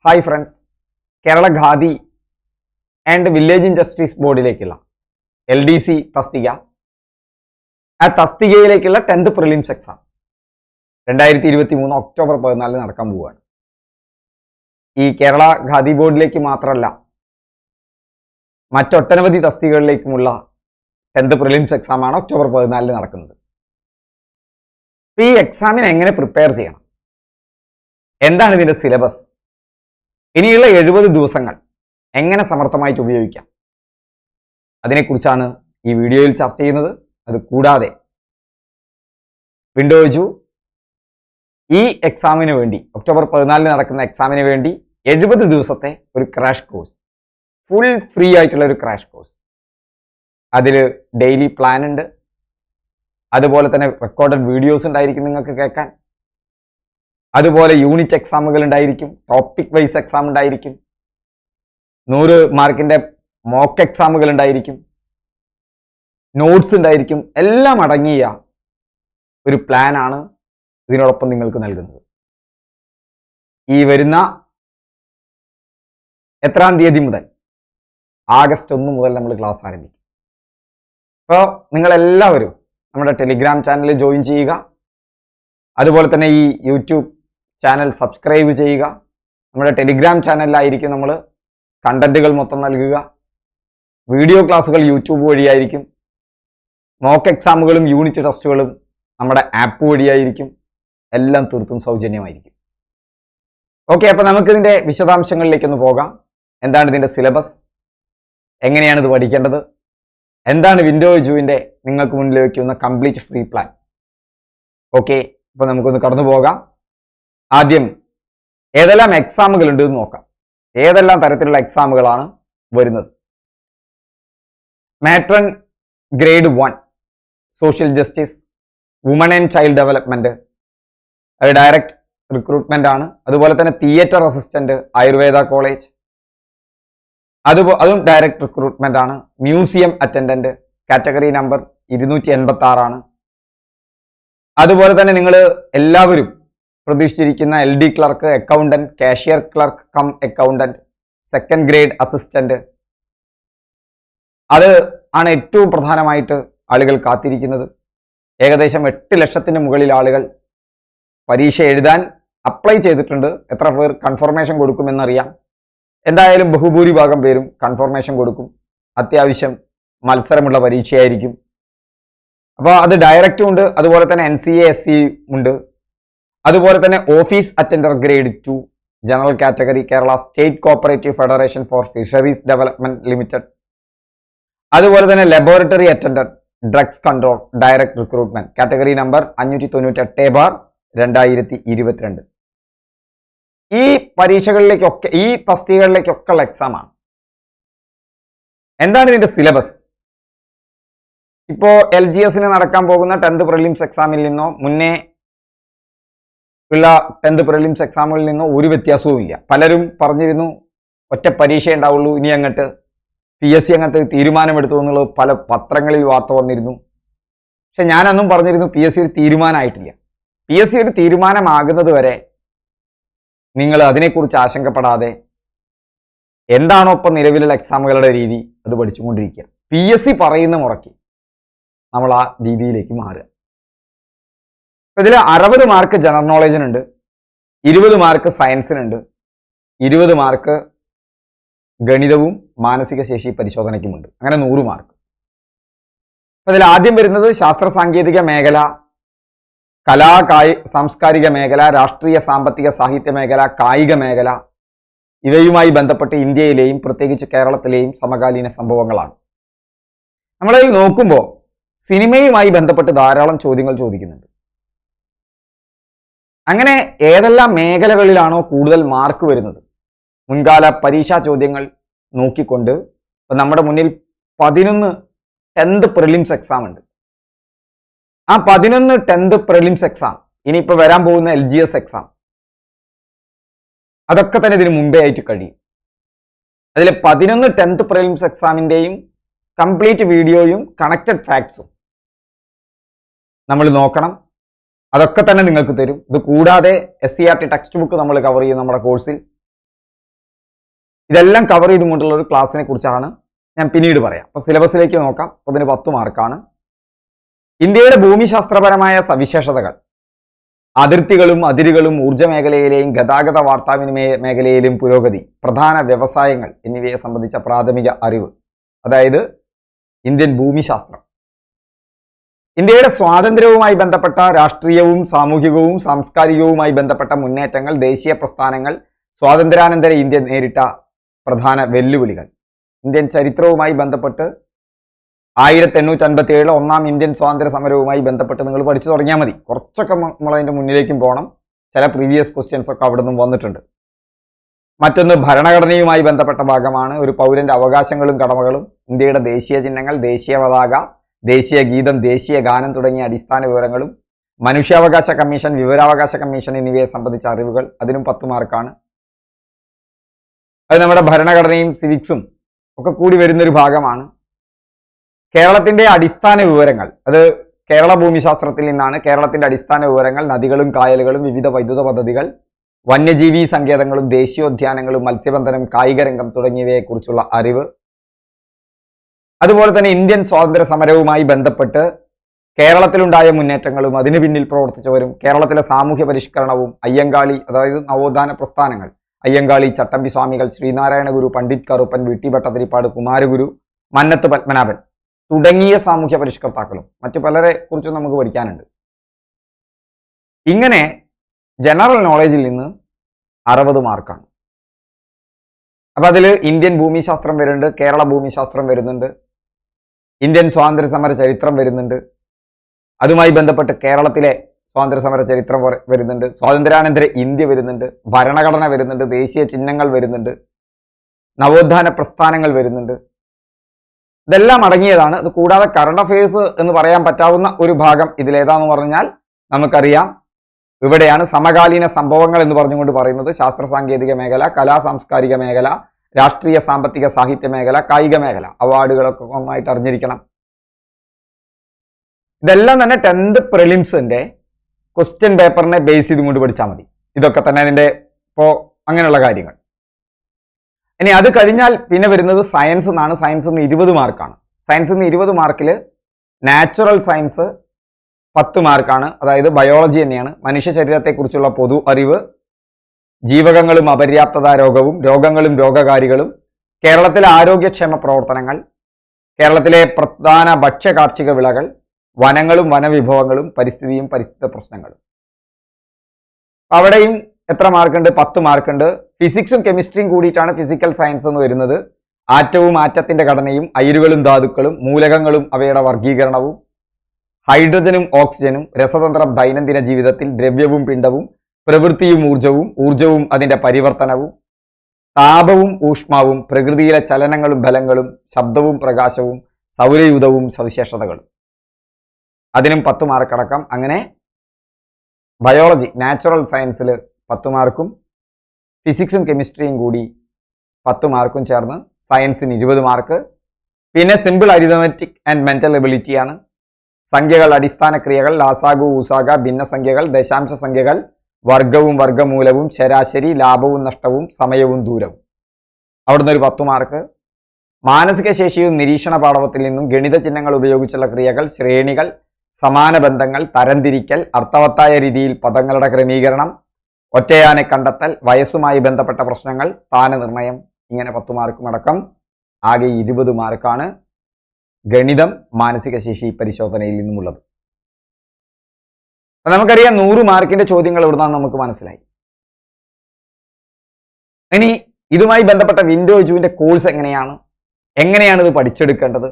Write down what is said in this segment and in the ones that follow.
Hi friends, Kerala Khadi and village industries ബോർഡിലേക്കുള്ള LDC തസ്തിക, ആ തസ്തികയിലേക്കുള്ള 10th പ്രിലിംസ് എക്സാം 2023 ഒക്ടോബർ 14 നടക്കാൻ പോവുകയാണ്. ഈ കേരള ഖാദി ബോർഡിലേക്ക് മാത്രമല്ല, മറ്റൊട്ടനവധി തസ്തികകളിലേക്കുമുള്ള 10th പ്രിലിംസ് എക്സാമാണ് ഒക്ടോബർ 14 നടക്കുന്നത്. ഈ എക്സാമിന് എങ്ങനെ പ്രിപ്പയർ ചെയ്യണം, എന്താണ് ഇതിന്റെ സിലബസ്, ഇനിയുള്ള 70 ദിവസങ്ങൾ എങ്ങനെ സമർത്ഥമായിട്ട് ഉപയോഗിക്കാം, അതിനെക്കുറിച്ചാണ് ഈ വീഡിയോയിൽ ചർച്ച ചെയ്യുന്നത്. അത് കൂടാതെ വിൻഡോജു ഈ എക്സാമിന് വേണ്ടി, ഒക്ടോബർ 14 നടക്കുന്ന എക്സാമിന് വേണ്ടി 70 ദിവസത്തെ ഒരു ക്രാഷ് കോഴ്സ്, ഫുൾ ഫ്രീ ആയിട്ടുള്ള ഒരു ക്രാഷ് കോഴ്സ്. അതിൽ ഡെയിലി പ്ലാൻ ഉണ്ട്, അതുപോലെ തന്നെ റെക്കോർഡഡ് വീഡിയോസ് ഉണ്ടായിരിക്കും നിങ്ങൾക്ക് കേൾക്കാൻ, അതുപോലെ യൂണിറ്റ് എക്സാമുകൾ ഉണ്ടായിരിക്കും, ടോപ്പിക് വൈസ് എക്സാം ഉണ്ടായിരിക്കും, 100 മാർക്കിന്റെ മോക്ക് എക്സാമുകൾ ഉണ്ടായിരിക്കും, നോട്ട്സ് ഉണ്ടായിരിക്കും. എല്ലാം അടങ്ങിയ ഒരു പ്ലാനാണ് ഇതിനോടൊപ്പം നിങ്ങൾക്ക് നൽകുന്നത്. ഈ വരുന്ന എത്രാം തീയതി മുതൽ, ആഗസ്റ്റ് 1 മുതൽ നമ്മൾ ക്ലാസ് ആരംഭിക്കും. അപ്പോൾ നിങ്ങളെല്ലാവരും നമ്മുടെ ടെലിഗ്രാം ചാനൽ ജോയിൻ ചെയ്യുക, അതുപോലെ തന്നെ ഈ യൂട്യൂബ് ചാനൽ സബ്സ്ക്രൈബ് ചെയ്യുക. നമ്മുടെ ടെലിഗ്രാം ചാനലിലായിരിക്കും നമ്മൾ കണ്ടന്റുകൾ മൊത്തം നൽകുക. വീഡിയോ ക്ലാസ്സുകൾ യൂട്യൂബ് വഴിയായിരിക്കും, മോക്ക് എക്സാമുകളും യൂണിറ്റ് ടെസ്റ്റുകളും നമ്മുടെ ആപ്പ് വഴിയായിരിക്കും. എല്ലാം തീർത്തും സൗജന്യമായിരിക്കും. ഓക്കെ, അപ്പോൾ നമുക്കിതിൻ്റെ വിശദാംശങ്ങളിലേക്കൊന്ന് പോകാം. എന്താണ് ഇതിൻ്റെ സിലബസ്, എങ്ങനെയാണ് ഇത് പഠിക്കേണ്ടത്, എന്താണ് വിൻഡോജുവിൻ്റെ നിങ്ങൾക്ക് മുന്നിൽ വയ്ക്കുന്ന കംപ്ലീറ്റ് ഫ്രീ പ്ലാൻ. ഓക്കെ, അപ്പോൾ നമുക്കൊന്ന് കടന്നു പോകാം. ആദ്യം ഏതെല്ലാം എക്സാമുകൾ ഉണ്ട് എന്ന് നോക്കാം. ഏതെല്ലാം തരത്തിലുള്ള എക്സാമുകളാണ് വരുന്നത്. Matron grade 1 social justice, woman and child development, അത് ഡയറക്റ്റ് റിക്രൂട്ട്മെന്റ് ആണ്. അതുപോലെ തന്നെ തിയേറ്റർ അസിസ്റ്റന്റ് ആയുർവേദ കോളേജ്, അതും ഡയറക്റ്റ് റിക്രൂട്ട്മെന്റ് ആണ്. മ്യൂസിയം അറ്റൻഡന്റ് കാറ്റഗറി നമ്പർ 286 ആണ്. അതുപോലെ തന്നെ നിങ്ങൾ എല്ലാവരും പ്രതീക്ഷിച്ചിരിക്കുന്ന LD clerk, accountant, cashier clerk cum accountant, second grade assistant, അത് ആണ് ഏറ്റവും പ്രധാനമായിട്ട് ആളുകൾ കാത്തിരിക്കുന്നത്. ഏകദേശം 8 ലക്ഷത്തിന് മുകളിൽ ആളുകൾ പരീക്ഷ എഴുതാൻ അപ്ലൈ ചെയ്തിട്ടുണ്ട്. എത്ര പേർ കൺഫർമേഷൻ കൊടുക്കുമെന്നറിയാം. എന്തായാലും ബഹുഭൂരിഭാഗം പേരും കൺഫർമേഷൻ കൊടുക്കും. അത്യാവശ്യം മത്സരമുള്ള പരീക്ഷയായിരിക്കും. അപ്പോൾ അത് ഡയറക്റ്റും ഉണ്ട്, അതുപോലെ തന്നെ NCA SC ഉണ്ട്. അതുപോലെ തന്നെ office attender grade 2 general category, Kerala state cooperative federation for fisheries development limited. അതുപോലെ തന്നെ laboratory attender drugs control direct recruitment category number 598/2022. ഈ പരീക്ഷകളിലേക്കൊക്കെ, ഈ തസ്തികകളിലേക്കൊക്കെ ഉള്ള എക്സാമാണ്. എന്താണ് ഇതിന്റെ സിലബസ്? ഇപ്പോ LGS നടക്കാൻ പോകുന്ന 10th പ്രിലിംസ് എക്സാമിൽ നിന്നോ മുന്നേ ഉള്ള 10th പ്രിലിംസ് എക്സാമുകളിൽ നിന്നോ ഒരു വ്യത്യാസവും ഇല്ല. പലരും പറഞ്ഞിരുന്നു ഒറ്റ പരീക്ഷ ഉണ്ടാവുള്ളൂ, ഇനി അങ്ങോട്ട് PSC അങ്ങനത്തെ തീരുമാനമെടുത്തു എന്നുള്ളത് പല പത്രങ്ങളിൽ വാർത്ത വന്നിരുന്നു. പക്ഷെ ഞാനന്നും പറഞ്ഞിരുന്നു PSC ഒരു തീരുമാനമായിട്ടില്ല. PSC ഒരു തീരുമാനമാകുന്നത് വരെ നിങ്ങൾ അതിനെക്കുറിച്ച് ആശങ്കപ്പെടാതെ എന്താണോ ഇപ്പം നിലവിലുള്ള എക്സാമുകളുടെ രീതി അത് പഠിച്ചുകൊണ്ടിരിക്കുക. PSC പറയുന്ന മുറയ്ക്ക് നമ്മൾ ആ രീതിയിലേക്ക് മാറുക. ഇതിൽ 60 മാർക്ക് ജനറൽ നോളജിനുണ്ട്, 20 മാർക്ക് സയൻസിനുണ്ട്, 20 മാർക്ക് ഗണിതവും മാനസിക ശേഷി പരിശോധനയ്ക്കുമുണ്ട്. അങ്ങനെ 100 മാർക്ക്. അതിൽ ആദ്യം വരുന്നത് ശാസ്ത്ര സാങ്കേതിക മേഖല, സാംസ്കാരിക മേഖല, രാഷ്ട്രീയ സാമ്പത്തിക സാഹിത്യ മേഖല, കായിക മേഖല, ഇവയുമായി ബന്ധപ്പെട്ട് ഇന്ത്യയിലെയും പ്രത്യേകിച്ച് കേരളത്തിലെയും സമകാലീന സംഭവങ്ങളാണ്. നമ്മളതിൽ നോക്കുമ്പോൾ സിനിമയുമായി ബന്ധപ്പെട്ട് ധാരാളം ചോദ്യങ്ങൾ ചോദിക്കുന്നുണ്ട്. അങ്ങനെ ഏതെല്ലാം മേഖലകളിലാണോ കൂടുതൽ മാർക്ക് വരുന്നത്, മുൻകാല പരീക്ഷാ ചോദ്യങ്ങൾ നോക്കിക്കൊണ്ട് നമ്മുടെ മുന്നിൽ 11 10th പ്രിലിംസ് എക്സാം ഉണ്ട്. ആ 11 10th പ്രിലിംസ് എക്സാം, ഇനിയിപ്പോൾ വരാൻ പോകുന്ന LGS എക്സാം, അതൊക്കെ തന്നെ ഇതിന് മുമ്പേ ആയിട്ട് കഴിയും. അതിൽ 11 10th പ്രിലിംസ് എക്സാമിൻ്റെയും കംപ്ലീറ്റ് വീഡിയോയും കണക്റ്റഡ് ഫാക്ട്സും നമ്മൾ നോക്കണം. അതൊക്കെ തന്നെ നിങ്ങൾക്ക് തരും. ഇത് കൂടാതെ SCERT ടെക്സ്റ്റ് ബുക്ക് നമ്മൾ കവർ ചെയ്യും നമ്മുടെ കോഴ്സിൽ. ഇതെല്ലാം കവർ ചെയ്തുകൊണ്ടുള്ള ഒരു ക്ലാസ്സിനെ കുറിച്ചാണ് ഞാൻ പിന്നീട് പറയാം. അപ്പോൾ സിലബസിലേക്ക് നോക്കാം. അതിന് 10 മാർക്കാണ്. ഇന്ത്യയുടെ ഭൂമിശാസ്ത്രപരമായ സവിശേഷതകൾ, അതിർത്തികളും അതിരുകളും, ഊർജ്ജ മേഖലയിലെയും ഗതാഗത വാർത്താവിനിമയ മേഖലയിലെയും പുരോഗതി, പ്രധാന വ്യവസായങ്ങൾ എന്നിവയെ സംബന്ധിച്ച പ്രാഥമിക അറിവ്, അതായത് ഇന്ത്യൻ ഭൂമിശാസ്ത്രം. ഇന്ത്യയുടെ സ്വാതന്ത്ര്യവുമായി ബന്ധപ്പെട്ട രാഷ്ട്രീയവും സാമൂഹികവും സാംസ്കാരികവുമായി ബന്ധപ്പെട്ട മുന്നേറ്റങ്ങൾ, ദേശീയ പ്രസ്ഥാനങ്ങൾ, സ്വാതന്ത്ര്യാനന്തര ഇന്ത്യ നേരിട്ട പ്രധാന വെല്ലുവിളികൾ. ഇന്ത്യൻ ചരിത്രവുമായി ബന്ധപ്പെട്ട് 1857 ഒന്നാം ഇന്ത്യൻ സ്വാതന്ത്ര്യ സമരവുമായി ബന്ധപ്പെട്ട് നിങ്ങൾ പഠിച്ചു തുടങ്ങിയാൽ മതി. കുറച്ചൊക്കെ നമ്മളതിൻ്റെ മുന്നിലേക്കും പോകണം. ചില പ്രീവിയസ് ക്വസ്റ്റ്യൻസ് ഒക്കെ അവിടെ നിന്നും വന്നിട്ടുണ്ട്. മറ്റൊന്ന് ഭരണഘടനയുമായി ബന്ധപ്പെട്ട ഭാഗമാണ്. ഒരു പൗരന്റെ അവകാശങ്ങളും കടമകളും, ഇന്ത്യയുടെ ദേശീയ ചിഹ്നങ്ങൾ, ദേശീയ പതാക, ദേശീയ ഗീതം, ദേശീയ ഗാനം തുടങ്ങിയ അടിസ്ഥാന വിവരങ്ങളും, മനുഷ്യാവകാശ കമ്മീഷൻ, വിവരാവകാശ കമ്മീഷൻ എന്നിവയെ സംബന്ധിച്ച അറിവുകൾ, അതിനും 10 മാർക്കാണ്. അത് നമ്മുടെ ഭരണഘടനയും സിവിക്സും ഒക്കെ കൂടി വരുന്നൊരു ഭാഗമാണ്. കേരളത്തിന്റെ അടിസ്ഥാന വിവരങ്ങൾ, അത് കേരള ഭൂമിശാസ്ത്രത്തിൽ നിന്നാണ്. കേരളത്തിന്റെ അടിസ്ഥാന വിവരങ്ങൾ: നദികളും കായലുകളും, വിവിധ വൈദ്യുത പദ്ധതികൾ, വന്യജീവി സങ്കേതങ്ങളും, ദേശീയോദ്യാനങ്ങളും, മത്സ്യബന്ധനം, കായിക രംഗം തുടങ്ങിയവയെക്കുറിച്ചുള്ള അറിവ്. അതുപോലെ തന്നെ ഇന്ത്യൻ സ്വാതന്ത്ര്യ സമരവുമായി ബന്ധപ്പെട്ട് കേരളത്തിലുണ്ടായ മുന്നേറ്റങ്ങളും അതിനു പിന്നിൽ പ്രവർത്തിച്ചവരും, കേരളത്തിലെ സാമൂഹ്യ പരിഷ്കരണവും, അയ്യങ്കാളി, അതായത് നവോത്ഥാന പ്രസ്ഥാനങ്ങൾ, അയ്യങ്കാളി, ചട്ടമ്പി സ്വാമികൾ, ശ്രീനാരായണ ഗുരു, പണ്ഡിറ്റ് കറുപ്പൻ, വി.ടി. ഭട്ടതിരിപ്പാട്, കുമാരഗുരു, മന്നത്ത് പത്മനാഭൻ തുടങ്ങിയ സാമൂഹ്യ പരിഷ്കർത്താക്കളും മറ്റു പലരെ കുറിച്ചും നമുക്ക് പഠിക്കാനുണ്ട്. ഇങ്ങനെ ജനറൽ നോളേജിൽ നിന്ന് 60 മാർക്കാണ്. അപ്പൊ അതിൽ ഇന്ത്യൻ ഭൂമിശാസ്ത്രം വരുന്നുണ്ട്, കേരള ഭൂമിശാസ്ത്രം വരുന്നുണ്ട്, ഇന്ത്യൻ സ്വാതന്ത്ര്യ സമര ചരിത്രം വരുന്നുണ്ട്, അതുമായി ബന്ധപ്പെട്ട് കേരളത്തിലെ സ്വാതന്ത്ര്യ സമര ചരിത്രം വരുന്നുണ്ട്, സ്വാതന്ത്ര്യാനന്തര ഇന്ത്യ വരുന്നുണ്ട്, ഭരണഘടന വരുന്നുണ്ട്, ദേശീയ ചിഹ്നങ്ങൾ വരുന്നുണ്ട്, നവോത്ഥാന പ്രസ്ഥാനങ്ങൾ വരുന്നുണ്ട്. ഇതെല്ലാം അടങ്ങിയതാണ്. അത് കൂടാതെ കറണ്ട് അഫയേഴ്സ് എന്ന് പറയാൻ പറ്റാവുന്ന ഒരു ഭാഗം ഇതിലേതാന്ന് പറഞ്ഞാൽ നമുക്കറിയാം. ഇവിടെയാണ് സമകാലീന സംഭവങ്ങൾ എന്ന് പറഞ്ഞുകൊണ്ട് പറയുന്നത്. ശാസ്ത്ര സാങ്കേതിക മേഖല, കലാ സാംസ്കാരിക മേഖല, രാഷ്ട്രീയ സാമ്പത്തിക സാഹിത്യ മേഖല, കായിക മേഖല, അവാർഡുകളൊക്കെ ഒന്നായിട്ട് അറിഞ്ഞിരിക്കണം. ഇതെല്ലാം തന്നെ 10th പ്രിലിംസിന്റെ ക്വസ്റ്റ്യൻ പേപ്പറിനെ ബേസ് ചെയ്തുകൊണ്ട് പഠിച്ചാൽ മതി. ഇതൊക്കെ തന്നെ അതിന്റെ അങ്ങനെയുള്ള കാര്യങ്ങൾ. ഇനി അത് കഴിഞ്ഞാൽ പിന്നെ വരുന്നത് സയൻസ് എന്നാണ്. സയൻസ് 20 മാർക്കാണ്. സയൻസ് 20 മാർക്കിൽ നാച്ചുറൽ സയൻസ് 10 മാർക്കാണ്. അതായത് ബയോളജി തന്നെയാണ്. മനുഷ്യ ശരീരത്തെക്കുറിച്ചുള്ള പൊതു അറിവ്, ജീവകങ്ങളും അപര്യാപ്തത രോഗവും, രോഗങ്ങളും രോഗകാരികളും, കേരളത്തിലെ ആരോഗ്യക്ഷേമ പ്രവർത്തനങ്ങൾ, കേരളത്തിലെ പ്രധാന ഭക്ഷ്യ കാർഷിക വിളകൾ, വനങ്ങളും വനവിഭവങ്ങളും, പരിസ്ഥിതിയും പരിസ്ഥിതി പ്രശ്നങ്ങളും. അവിടെയും എത്ര മാർക്കുണ്ട്? 10 മാർക്കുണ്ട്. ഫിസിക്സും കെമിസ്ട്രിയും കൂടിയിട്ടാണ് ഫിസിക്കൽ സയൻസ് എന്ന് വരുന്നത്. ആറ്റവും ആറ്റത്തിന്റെ ഘടനയും, അയിരുകളും ധാതുക്കളും, മൂലകങ്ങളും അവയുടെ വർഗീകരണവും, ഹൈഡ്രജനും ഓക്സിജനും, രസതന്ത്രം, ദൈനംദിന ജീവിതത്തിൽ ദ്രവ്യവും പിണ്ഡവും, പ്രവൃത്തിയും ഊർജവും, ഊർജവും അതിന്റെ പരിവർത്തനവും, താപവും ഊഷ്മാവും, പ്രകൃതിയിലെ ചലനങ്ങളും ബലങ്ങളും, ശബ്ദവും പ്രകാശവും, സൗരയൂഥവും സവിശേഷതകളും. അതിനും 10 മാർക്കടക്കം. അങ്ങനെ ബയോളജി, നാച്ചുറൽ സയൻസിൽ 10 മാർക്കും ഫിസിക്സും കെമിസ്ട്രിയും കൂടി 10 മാർക്കും ചേർന്ന് സയൻസിന് 20 മാർക്ക്. പിന്നെ സിമ്പിൾ അരിതമെറ്റിക് ആൻഡ് മെന്റൽ എബിലിറ്റിയാണ്. സംഖ്യകൾ, അടിസ്ഥാന ക്രിയകൾ, ലാസാഗു, ഊസാഗ, ഭിന്നസംഖ്യകൾ, ദശാംശ സംഖ്യകൾ, വർഗവും വർഗമൂലവും, ശരാശരി, ലാഭവും നഷ്ടവും, സമയവും ദൂരവും. അവിടുന്ന് ഒരു 10 മാർക്ക്. മാനസിക ശേഷിയും നിരീക്ഷണ പാടവത്തിൽ നിന്നും ഗണിത ചിഹ്നങ്ങൾ ഉപയോഗിച്ചുള്ള ക്രിയകൾ, ശ്രേണികൾ, സമാന ബന്ധങ്ങൾ, തരംതിരിക്കൽ, അർത്ഥവത്തായ രീതിയിൽ പദങ്ങളുടെ ക്രമീകരണം, ഒറ്റയാനെ കണ്ടെത്തൽ, വയസ്സുമായി ബന്ധപ്പെട്ട പ്രശ്നങ്ങൾ, സ്ഥാനനിർണയം, ഇങ്ങനെ 10 മാർക്കും അടക്കം ആകെ 20 മാർക്കാണ് ഗണിതം മാനസിക ശേഷി പരിശോധനയിൽ നിന്നുമുള്ളത്. നമുക്കറിയാം 100 മാർക്കിന്റെ ചോദ്യങ്ങൾ എവിടുന്നാന്ന് നമുക്ക് മനസ്സിലായി. ഇനി ഇതുമായി ബന്ധപ്പെട്ട വിൻഡോ എജുവിന്റെ കോഴ്സ് എങ്ങനെയാണ് ഇത് പഠിച്ചെടുക്കേണ്ടത്?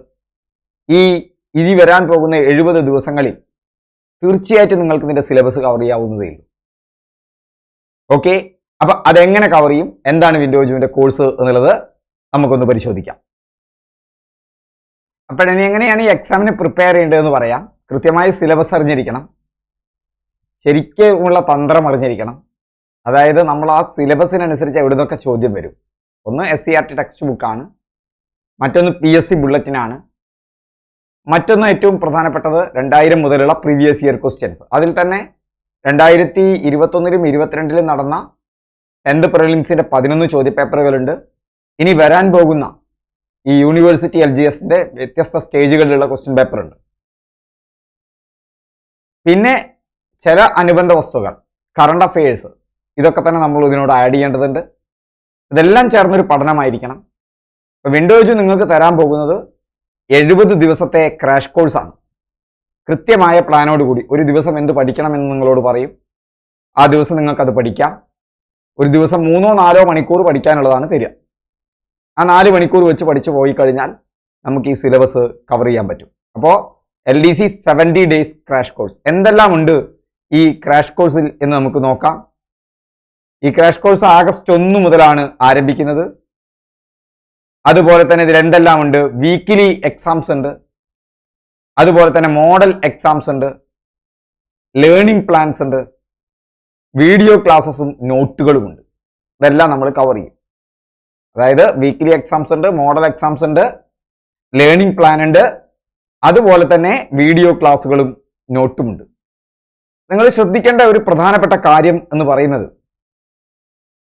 ഇനി വരാൻ പോകുന്ന 70 ദിവസങ്ങളിൽ തീർച്ചയായിട്ടും നിങ്ങൾക്ക് ഇതിന്റെ സിലബസ് കവർ ചെയ്യാവുന്നതേ ഉള്ളൂ. ഓക്കെ, അപ്പൊ അതെങ്ങനെ കവർ ചെയ്യും, എന്താണ് വിൻഡോ എജുവിന്റെ കോഴ്സ് എന്നുള്ളത് നമുക്കൊന്ന് പരിശോധിക്കാം. അപ്പോഴിനി എങ്ങനെയാണ് ഈ എക്സാമിന് പ്രിപ്പയർ ചെയ്യേണ്ടതെന്ന് പറയാം. കൃത്യമായി സിലബസ് അറിഞ്ഞിരിക്കണം, ശരിക്കുമുള്ള തന്ത്രം അറിഞ്ഞിരിക്കണം. അതായത് നമ്മൾ ആ സിലബസിനനുസരിച്ച് എവിടുന്നൊക്കെ ചോദ്യം വരും. ഒന്ന് SCERT ടെക്സ്റ്റ് ബുക്കാണ്, മറ്റൊന്ന് PSC ബുള്ളറ്റിനാണ്, മറ്റൊന്ന് ഏറ്റവും പ്രധാനപ്പെട്ടത് 2000 മുതലുള്ള പ്രീവിയസ് ഇയർ ക്വസ്റ്റ്യൻസ്. അതിൽ തന്നെ 2021-ലും 2022-ലും നടന്ന 10th പ്രിലിംസിന്റെ 11 ചോദ്യപേപ്പറുകളുണ്ട്. ഇനി വരാൻ പോകുന്ന ഈ യൂണിവേഴ്സിറ്റി LGSന്റെ വ്യത്യസ്ത സ്റ്റേജുകളിലുള്ള ക്വസ്റ്റ്യൻ പേപ്പർ ഉണ്ട്. പിന്നെ ചില അനുബന്ധ വസ്തുക്കൾ, കറണ്ട് അഫയേഴ്സ്, ഇതൊക്കെ തന്നെ നമ്മൾ ഇതിനോട് ആഡ് ചെയ്യേണ്ടതുണ്ട്. ഇതെല്ലാം ചേർന്നൊരു പഠനമായിരിക്കണം. വിൻഡോസ് നിങ്ങൾക്ക് തരാൻ പോകുന്നത് 70 ദിവസത്തെ ക്രാഷ് കോഴ്സാണ്. കൃത്യമായ പ്ലാനോടുകൂടി ഒരു ദിവസം എന്ത് പഠിക്കണമെന്ന് നിങ്ങളോട് പറയും. ആ ദിവസം നിങ്ങൾക്കത് പഠിക്കാം. ഒരു ദിവസം 3-4 മണിക്കൂർ പഠിക്കാനുള്ളതാണ് തരിക. ആ 4 മണിക്കൂർ വെച്ച് പഠിച്ചു പോയി കഴിഞ്ഞാൽ നമുക്ക് ഈ സിലബസ് കവർ ചെയ്യാൻ പറ്റും. അപ്പോൾ LDC 70 ഡേയ്സ് ക്രാഷ് കോഴ്സ്, എന്തെല്ലാം ഉണ്ട് ഈ ക്രാഷ് കോഴ്സിൽ എന്ന് നമുക്ക് നോക്കാം. ഈ ക്രാഷ് കോഴ്സ് ആഗസ്റ്റ് 1 മുതലാണ് ആരംഭിക്കുന്നത്. അതുപോലെ തന്നെ ഇതിൽ എന്തെല്ലാം ഉണ്ട്, വീക്കിലി എക്സാംസ് ഉണ്ട്, അതുപോലെ തന്നെ മോഡൽ എക്സാംസ് ഉണ്ട്, ലേണിംഗ് പ്ലാൻസ് ഉണ്ട്, വീഡിയോ ക്ലാസ്സസും നോട്ടുകളും ഉണ്ട്. ഇതെല്ലാം നമ്മൾ കവർ ചെയ്യും. അതായത് വീക്കിലി എക്സാംസ് ഉണ്ട്, മോഡൽ എക്സാംസ് ഉണ്ട്, ലേണിംഗ് പ്ലാൻ ഉണ്ട്, അതുപോലെ തന്നെ വീഡിയോ ക്ലാസ്സുകളും നോട്ടുമുണ്ട്. നിങ്ങൾ ശ്രദ്ധിക്കേണ്ട ഒരു പ്രധാനപ്പെട്ട കാര്യം എന്ന് പറയുന്നത്,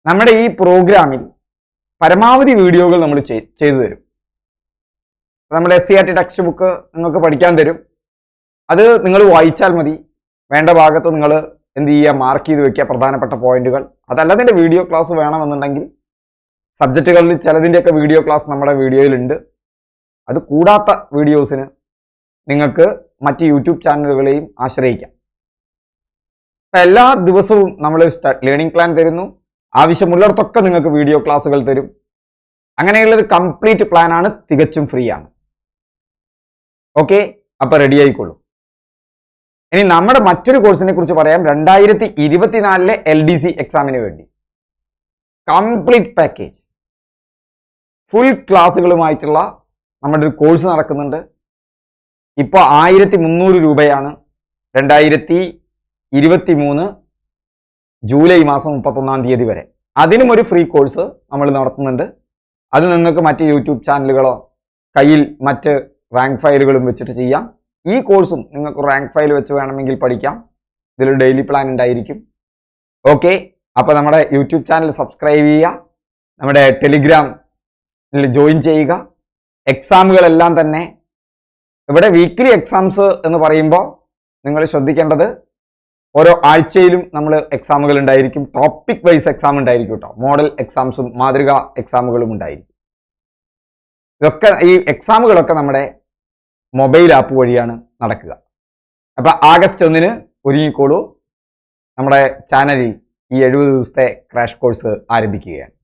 നമ്മുടെ ഈ പ്രോഗ്രാമിൽ പരമാവധി വീഡിയോകൾ നമ്മൾ ചെയ്തു തരും. നമ്മുടെ SCERT ടെക്സ്റ്റ് ബുക്ക് നിങ്ങൾക്ക് പഠിക്കാൻ തരും. അത് നിങ്ങൾ വായിച്ചാൽ മതി. വേണ്ട ഭാഗത്ത് നിങ്ങൾ എന്ത് ചെയ്യുക, മാർക്ക് ചെയ്ത് വെക്കുക പ്രധാനപ്പെട്ട പോയിന്റുകൾ. അതല്ല ഇതിൻ്റെ വീഡിയോ ക്ലാസ് വേണമെന്നുണ്ടെങ്കിൽ സബ്ജക്റ്റുകളിൽ ചിലതിൻ്റെയൊക്കെ വീഡിയോ ക്ലാസ് നമ്മുടെ വീഡിയോയിലുണ്ട്. അത് കൂടാത്ത വീഡിയോസിന് നിങ്ങൾക്ക് മറ്റ് യൂട്യൂബ് ചാനലുകളെയും ആശ്രയിക്കാം. എല്ലാ ദിവസവും നമ്മൾ ലേണിംഗ് പ്ലാൻ തരുന്നു. ആവശ്യമുള്ളിടത്തൊക്കെ നിങ്ങൾക്ക് വീഡിയോ ക്ലാസ്സുകൾ തരും. അങ്ങനെയുള്ളൊരു കംപ്ലീറ്റ് പ്ലാനാണ്, തികച്ചും ഫ്രീ ആണ്. ഓക്കെ, അപ്പോൾ റെഡി ആയിക്കോളൂ. ഇനി നമ്മുടെ മറ്റൊരു കോഴ്സിനെ കുറിച്ച് പറയാം. 2024 LDC എക്സാമിന് വേണ്ടി കംപ്ലീറ്റ് പാക്കേജ് ഫുൾ ക്ലാസ്സുകളുമായിട്ടുള്ള നമ്മുടെ ഒരു കോഴ്സ് നടക്കുന്നുണ്ട്. ഇപ്പോൾ 1300 രൂപയാണ് 2023 ജൂലൈ മാസം 31-ാം തീയതി വരെ. അതിനും ഒരു ഫ്രീ കോഴ്സ് നമ്മൾ നടത്തുന്നുണ്ട്. അത് നിങ്ങൾക്ക് മറ്റ് യൂട്യൂബ് ചാനലുകളോ കയ്യിൽ മറ്റ് റാങ്ക് ഫയലുകളും വെച്ചിട്ട് ചെയ്യാം. ഈ കോഴ്സും നിങ്ങൾക്ക് റാങ്ക് ഫയൽ വെച്ച് വേണമെങ്കിൽ പഠിക്കാം. ഇതിൽ ഡെയിലി പ്ലാൻ ഉണ്ടായിരിക്കും. ഓക്കെ, അപ്പോൾ നമ്മുടെ യൂട്യൂബ് ചാനൽ സബ്സ്ക്രൈബ് ചെയ്യുക, നമ്മുടെ ടെലിഗ്രാമിൽ ജോയിൻ ചെയ്യുക. എക്സാമുകളെല്ലാം തന്നെ ഇവിടെ വീക്കിലി എക്സാംസ് എന്ന് പറയുമ്പോൾ നിങ്ങൾ ശ്രദ്ധിക്കേണ്ടത്, ഓരോ ആഴ്ചയിലും നമ്മൾ എക്സാമുകൾ ഉണ്ടായിരിക്കും. ടോപ്പിക് വൈസ് എക്സാം ഉണ്ടായിരിക്കും കേട്ടോ. മോഡൽ എക്സാംസും മാതൃകാ എക്സാമുകളും ഉണ്ടായിരിക്കും. ഇതൊക്കെ ഈ എക്സാമുകളൊക്കെ നമ്മുടെ മൊബൈൽ ആപ്പ് വഴിയാണ് നടക്കുക. അപ്പോൾ ആഗസ്റ്റ് 1 ഒരുങ്ങിക്കോളൂ. നമ്മുടെ ചാനലിൽ ഈ 70 ദിവസത്തെ ക്രാഷ് കോഴ്സ് ആരംഭിക്കുകയാണ്.